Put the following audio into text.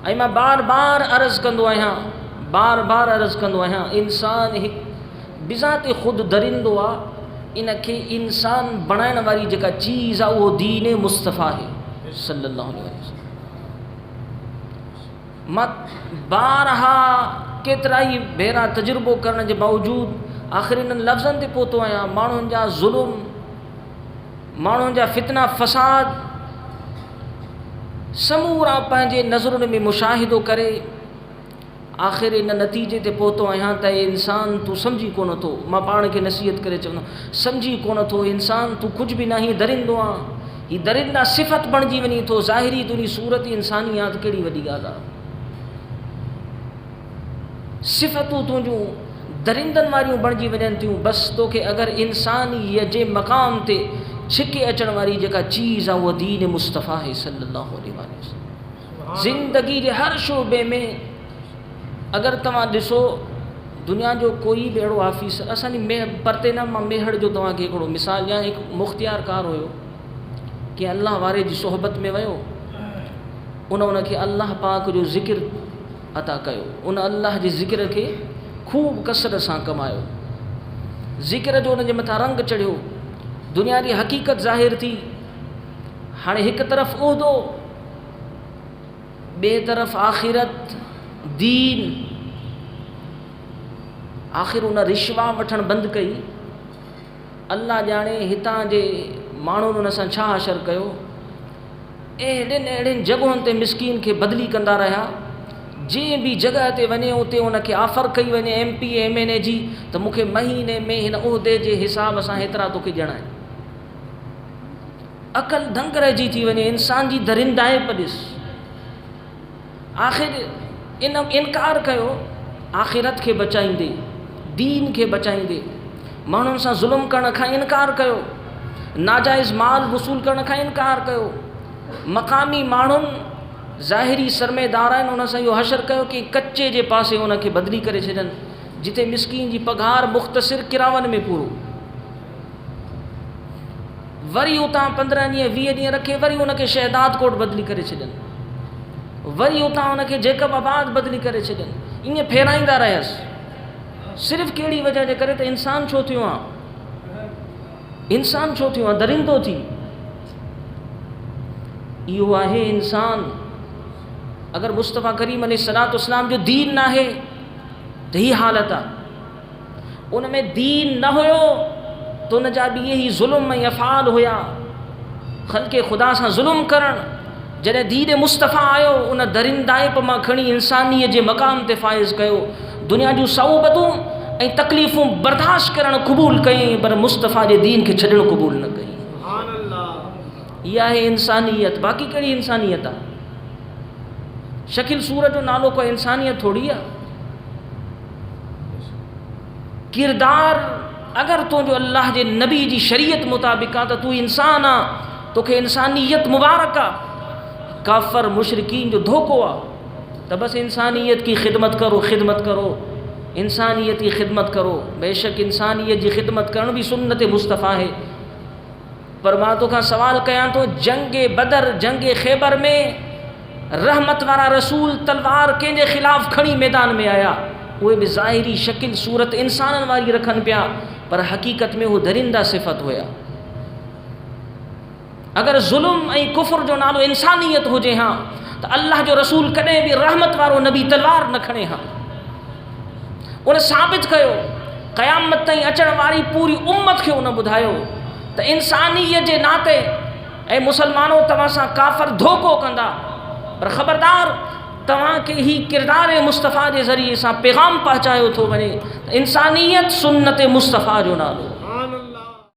ऐं मां बार बार अर्ज़ कंदो आहियां, बार बार अर्ज़ कंदो आहियां, इंसान हिकु बिज़ात ख़ुदि दरिंदो आहे। इन खे इंसान बणाइण वारी जेका चीज़ आहे उहो दीन मुस्तफ़ा आहे सल्लल्लाहु अलैहि वसल्लम। मां बारहा केतिरा ई भेरा तजुर्बो करण जे बावजूदि आख़िर इन्हनि लफ़्ज़नि ते पहुतो आहियां, माण्हुनि जा ज़ुल्म, माण्हुनि जा फितना फ़साद समूरा पंहिंजे नज़रुनि में मुशाहिदो करे आख़िर इन नतीजे ते पहुतो आहियां त इंसान तूं सम्झी कोन थो। मां पाण खे नसीहत करे चवंदो, सम्झी कोन थो इंसान, तूं कुझु बि न हीउ दरिंदो आहे, हीउ दरिंदा सिफ़त बणिजी वञी थो, ज़ाहिरी तुंहिंजी सूरत इंसानियात कहिड़ी वॾी ॻाल्हि आहे। सिफ़तूं तुंहिंजूं दरिंदनि वारियूं बणिजी वञनि थियूं। बसि तोखे अगरि इंसानीअ जे मक़ाम ते छिके अचण वारी जेका चीज़ आहे उहा दीन मुस्तफ़ा आहे सल्लल्लाहु अलैहि वसल्लम। ज़िंदगी जे हर शोबे में अगरि तव्हां ॾिसो, दुनिया जो कोई बि अहिड़ो ऑफिसर, असांजी परते न, मां मेहड़ जो तव्हांखे हिकिड़ो मिसाल ॾियां। हिकु मुख़्तियारकार हुयो कि अल्लाह वारे जी सोहबत में वियो, उनखे अल्लाह पाक जो ज़िक्र अता कयो, उन अल्लाह जे ज़िक्र खे ख़ूब कसरत सां कमायो, ज़िक्र जो उनजे मथां रंग चढ़ियो, दुनिया जी हक़ीक़त ज़ाहिर थी। हाणे हिकु तरफ़ उहिदो, ॿिए तरफ़ आख़िरत, दीन। आख़िर उन रिश्वा वठणु बंदि कई। अल्लाह ॼाणे हितां जे माण्हुनि उन सां छा असरु कयो। अहिड़ियुनि जॻहुनि ते मिसकीन खे बदिली कंदा रहिया, जंहिं बि जॻह ते वञे उते उनखे ऑफर कई वञे MP MNA जी, त मूंखे महीने में हिन उहिदे जे हिसाब सां हेतिरा तोखे ॾियणा आहिनि। अक़ल दंग रहिजी थी वञे, इंसान जी दरिंदाइप ॾिस। आख़िर इन इनकार कयो आख़िरत खे बचाईंदे, दीन खे बचाईंदे, माण्हुनि सां ज़ुल्म करण खां इनकार कयो, नाजाइज़ माल वसूल करण खां इनकार कयो। मक़ामी माण्हुनि ज़ाहिरी सरमेदार आहिनि, उन सां इहो हशर कयो कि कच्चे जे पासे उनखे बदिली करे छॾनि, जिते मिसकीन जी पघार मुख़्तसिर किरावनि में पूरो। वरी उतां 15 ॾींहं 20 ॾींहं रखे वरी उनखे शहदाद कोट बदिली करे छॾनि, वरी उतां उनखे जेकबाबाद बदिली करे छॾनि। ईअं फेराईंदा रहियसि। सिर्फ़ु कहिड़ी वजह जे करे त इंसान छो थियो आहे, इंसान छो थियो आहे, दरिंदो थी। इहो आहे इंसान। अगर मुस्तफ़ा करीम अलैहिस्सलाम जो दीन न आहे त ही हालत आहे। उन में दीन न हुयो तो उन जा बि इहे ज़ुल्म ऐं अफ़ाल हुया, ख़ल्क़े ख़ुदा सां ज़ुल्म करणु। जॾहिं दीन मुस्तफ़ा आयो, उन दरिंदाइप मां खणी इंसानीअ जे मक़ाम ते फ़ाइज़ कयो, दुनिया जूं सऊबतूं ऐं तकलीफ़ूं बर्दाश्त करणु क़बूल कयईं, पर मुस्तफ़ा जे दीन खे छॾणु क़बूल न कई। इहा आहे इंसानियत। बाक़ी कहिड़ी इंसानियत आहे? शकिल सूरत जो नालो कोई इंसानियत थोड़ी आहे। किरदार अगर तुंहिंजो अल्लाह जे नबी जी शरीयत मुताबिक़ आहे त तूं इंसान आहे, तोखे इंसानियत मुबारक आहे। काफ़र मुशरिकीन जो धोखो आहे त बस इंसानियत की ख़िदमत करो, ख़िदमत करो, इंसानियत की ख़िदमत करो। बेशक इंसानियत जी ख़िदमत करण भी सुन्नत मुस्तफ़ा है, पर मां तोखां सवाल कयां तो, जंगे बदर, जंगे ख़ैबर में रहमत वारा रसूल तलवार कंहिंजे ख़िलाफ़ खणी मैदान में आया। उहे भी ज़ाहिरी शकिल सूरत इंसाननि वारी रखनि पिया, पर हक़ीक़त में वो दरिंदा सिफ़त हुया। अगर ज़ुल्म ऐं कुफ़्र जो नालो इंसानियत हुजे हाँ तो अल्लाह जो रसूल कॾहिं भी रहमत वारो नबी तलवार न खणे हाँ। उन साबित कयो, क़यामत ताईं अचण वारी पूरी उम्मत खे उन ॿुधायो त इंसानियत जे नाते ऐं मुसलमानों तव्हां सां काफ़र धोखो कंदा, पर ख़बरदार तव्हां खे ही किरदार मुस्तफ़ा जे ज़रिए सां पैगाम पहुचायो थो वञे। इंसानियत सुन्नत मुस्तफ़ा जो नालो।